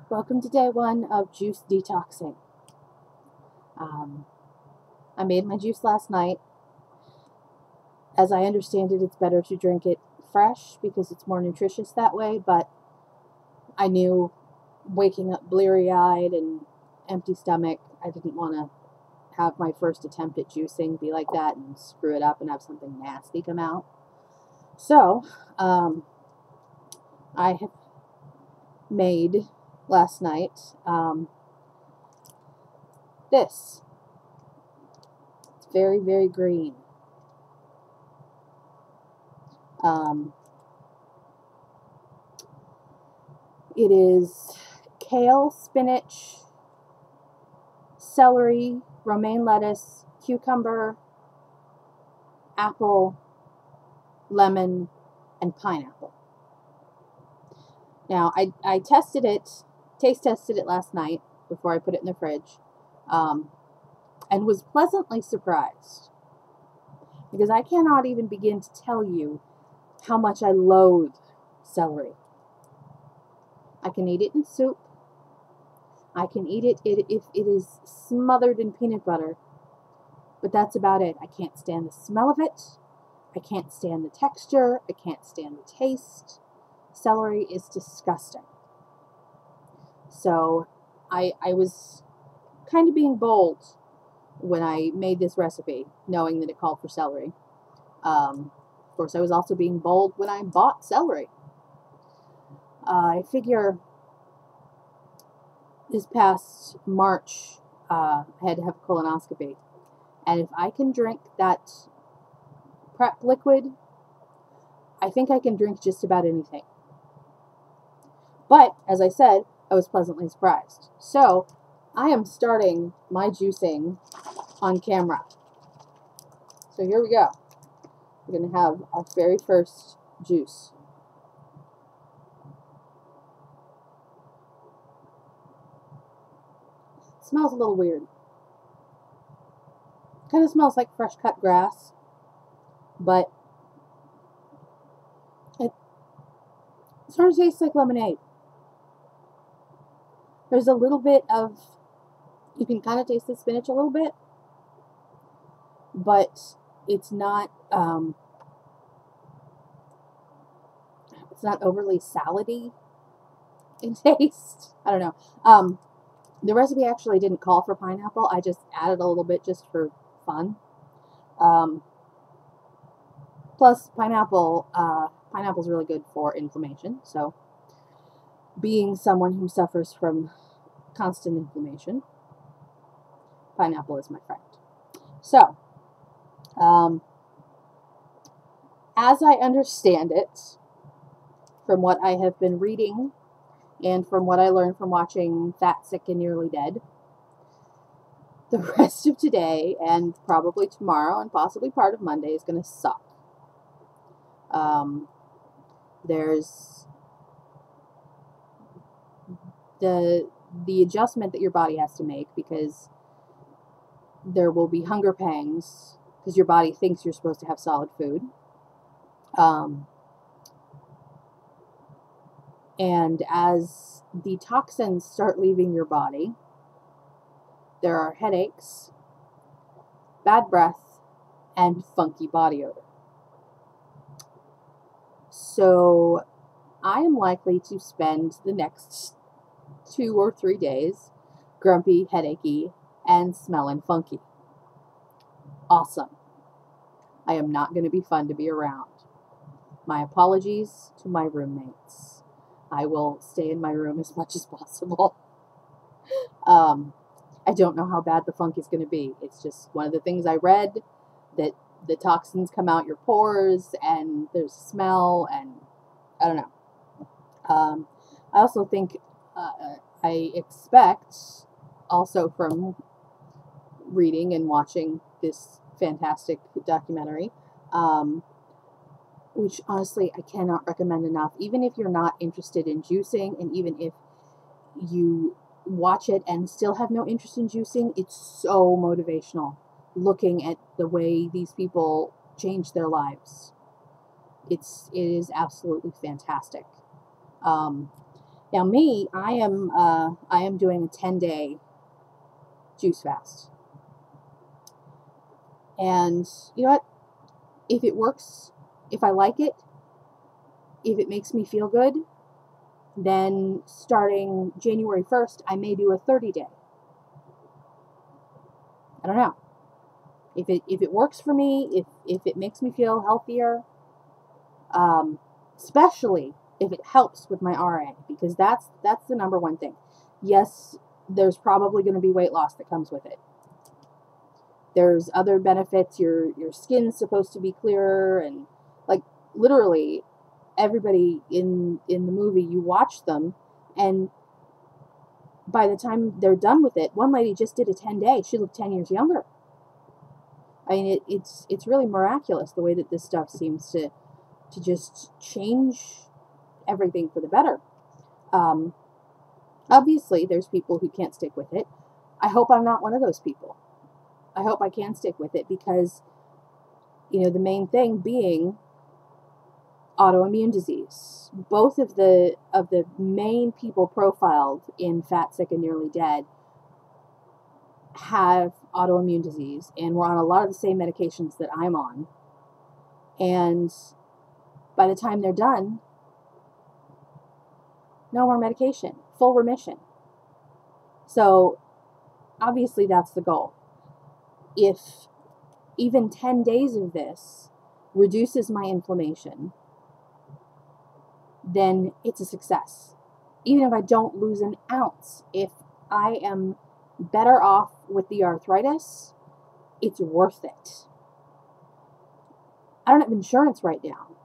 Welcome to day one of juice detoxing. I made my juice last night. As I understand it, it's better to drink it fresh because it's more nutritious that way, but I knew waking up bleary-eyed and empty stomach, I didn't want to have my first attempt at juicing be like that and screw it up and have something nasty come out. So, I have made last night this. It's very, very green. It is kale, spinach, celery, romaine lettuce, cucumber, apple, lemon, and pineapple. Now, I tested it, taste tested it last night before I put it in the fridge, and was pleasantly surprised. Because I cannot even begin to tell you how much I loathe celery. I can eat it in soup. I can eat it if it is smothered in peanut butter. But that's about it. I can't stand the smell of it. I can't stand the texture. I can't stand the taste. Celery is disgusting. So I was kind of being bold when I made this recipe, knowing that it called for celery. Of course, I was also being bold when I bought celery. I figure this past March, I had to have a colonoscopy. And if I can drink that prep liquid, I think I can drink just about anything. But, as I said, I was pleasantly surprised. So, I am starting my juicing on camera. So here we go. We're going to have our very first juice. It smells a little weird. Kind of smells like fresh cut grass, but it sort of tastes like lemonade. There's a little bit of, you can kind of taste the spinach a little bit, but it's not overly salady in taste. I don't know. The recipe actually didn't call for pineapple. I just added a little bit just for fun. Plus, pineapple's really good for inflammation. So, being someone who suffers from constant inflammation, pineapple is my friend. So, as I understand it, from what I have been reading and from what I learned from watching Fat, Sick, and Nearly Dead, the rest of today and probably tomorrow and possibly part of Monday is going to suck. There's the adjustment that your body has to make, because there will be hunger pangs because your body thinks you're supposed to have solid food. And as the toxins start leaving your body, there are headaches, bad breath, and funky body odor. So I am likely to spend the next 2 or 3 days grumpy, headachy, and smelling funky. Awesome. I am not going to be fun to be around. My apologies to my roommates. I will stay in my room as much as possible. I don't know how bad the funk is going to be. It's just one of the things I read, that the toxins come out your pores and there's a smell, and I don't know. I also think, I expect, also from reading and watching this fantastic documentary, which honestly I cannot recommend enough. Even if you're not interested in juicing, and even if you watch it and still have no interest in juicing, it's so motivational looking at the way these people change their lives. It is absolutely fantastic. Now me, I am doing a 10-day juice fast. And you know what? If it works, if I like it, if it makes me feel good, then starting January 1st, I may do a 30-day. I don't know. If it works for me, if it makes me feel healthier, especially if it helps with my RA, because that's the number one thing. Yes, there's probably going to be weight loss that comes with it. There's other benefits. Your skin's supposed to be clearer, and like literally everybody in the movie, you watch them, and by the time they're done with it, one lady just did a 10-day. She looked 10 years younger. I mean, it's really miraculous the way that this stuff seems to just change everything for the better. Obviously, there's people who can't stick with it. I hope I'm not one of those people. I hope I can stick with it because, you know, the main thing being autoimmune disease. Both of the main people profiled in Fat, Sick, and Nearly Dead have autoimmune disease, and we're on a lot of the same medications that I'm on. And by the time they're done, no more medication, full remission. So obviously that's the goal. If even 10 days of this reduces my inflammation, then it's a success. Even if I don't lose an ounce, if I am better off with the arthritis, it's worth it. I don't have insurance right now.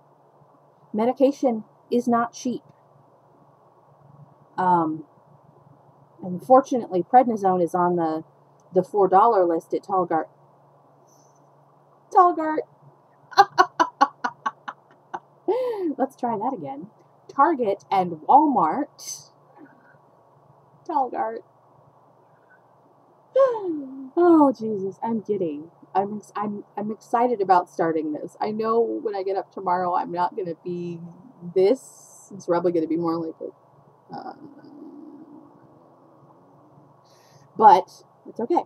Medication is not cheap. Unfortunately, prednisone is on the $4 list at Talgart. Let's try that again. Target and Walmart. Talgart. Oh Jesus, I'm giddy. I'm excited about starting this. I know when I get up tomorrow, I'm not going to be this. It's probably going to be more like a. But it's okay.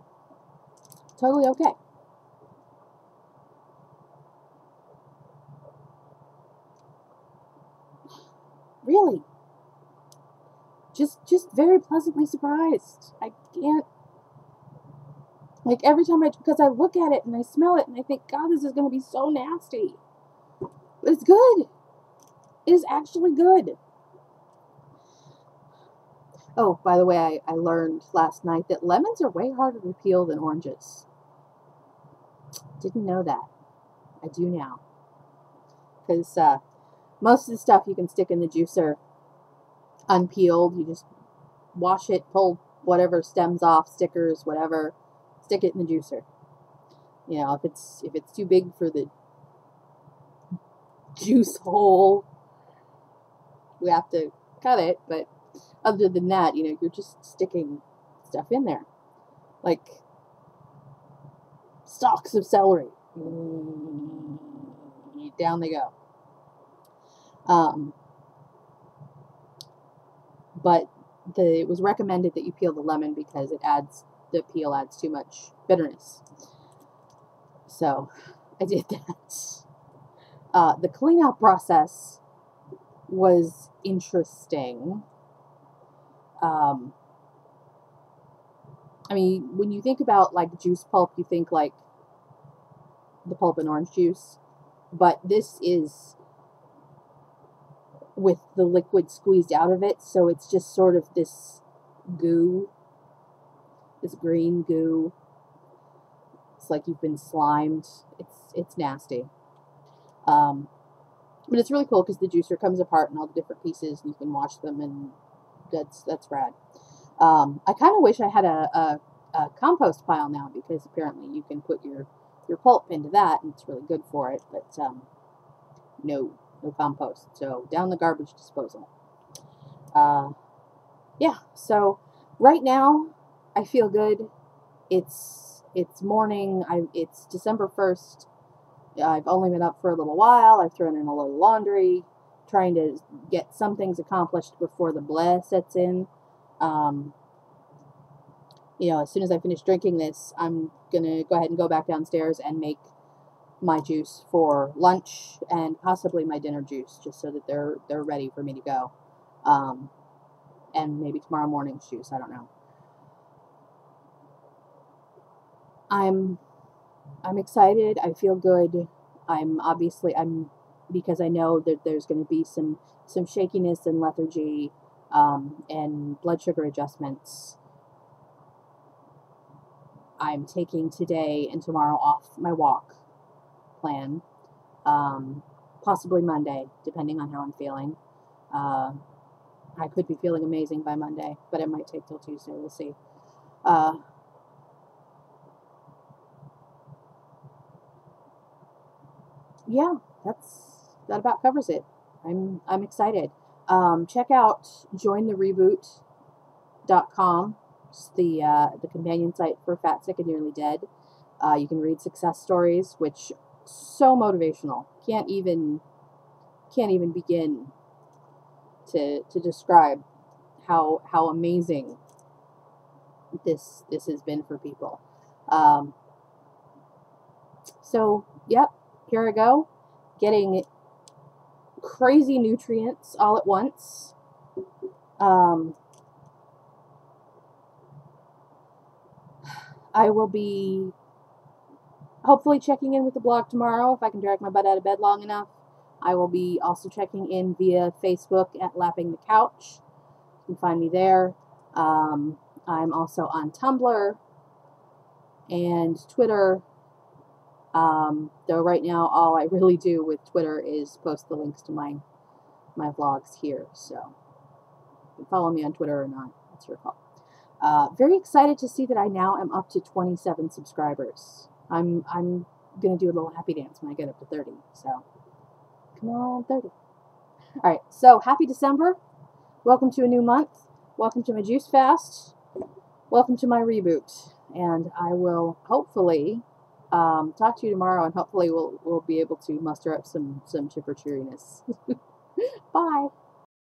Totally okay. Really. Just very pleasantly surprised. I can't. Like every time because I look at it and I smell it and I think, God, this is going to be so nasty. But it's good. It is actually good. Oh, by the way, I learned last night that lemons are way harder to peel than oranges. Didn't know that. I do now. Because most of the stuff you can stick in the juicer unpeeled. You just wash it, pull whatever stems off, stickers, whatever. Stick it in the juicer. You know, if it's too big for the juice hole, we have to cut it. But other than that, you know, you're just sticking stuff in there, like stalks of celery. Down they go. But it was recommended that you peel the lemon because the peel adds too much bitterness. So I did that. The cleanup process was interesting. I mean, when you think about like juice pulp, you think like the pulp in orange juice, but this is with the liquid squeezed out of it, so it's just sort of this goo, this green goo. It's like you've been slimed. It's nasty. But it's really cool because the juicer comes apart in all the different pieces and you can wash them, and that's rad. I kind of wish I had a compost pile now, because apparently you can put your pulp into that and it's really good for it, but no compost. So down the garbage disposal. Yeah, so right now I feel good. It's morning. It's December 1st. I've only been up for a little while. I've thrown in a load of laundry. trying to get some things accomplished before the bleh sets in. You know, as soon as I finish drinking this, I'm gonna go ahead and go back downstairs and make my juice for lunch and possibly my dinner juice, just so that they're ready for me to go. And maybe tomorrow morning's juice, I don't know. I'm excited. I feel good. I'm because I know that there's going to be some shakiness and lethargy, and blood sugar adjustments. I'm taking today and tomorrow off my walk plan, possibly Monday, depending on how I'm feeling. I could be feeling amazing by Monday, but it might take till Tuesday. We'll see. Yeah, that about covers it. I'm excited. Check out jointhereboot.com. It's the companion site for Fat, Sick, and Nearly Dead. You can read success stories, which so motivational. Can't even begin to describe how amazing this has been for people. So yep, here I go, getting crazy nutrients all at once. I will be hopefully checking in with the blog tomorrow if I can drag my butt out of bed long enough. I will be also checking in via Facebook at Lapping the Couch. You can find me there. I'm also on Tumblr and Twitter. Though right now all I really do with Twitter is post the links to my vlogs here. So you can follow me on Twitter or not. That's your call. Very excited to see that I now am up to 27 subscribers. I'm gonna do a little happy dance when I get up to 30. So come on, 30. All right. So happy December. Welcome to a new month. Welcome to my juice fast. Welcome to my reboot. And I will hopefully talk to you tomorrow, and hopefully we'll be able to muster up some chipper cheeriness. Bye.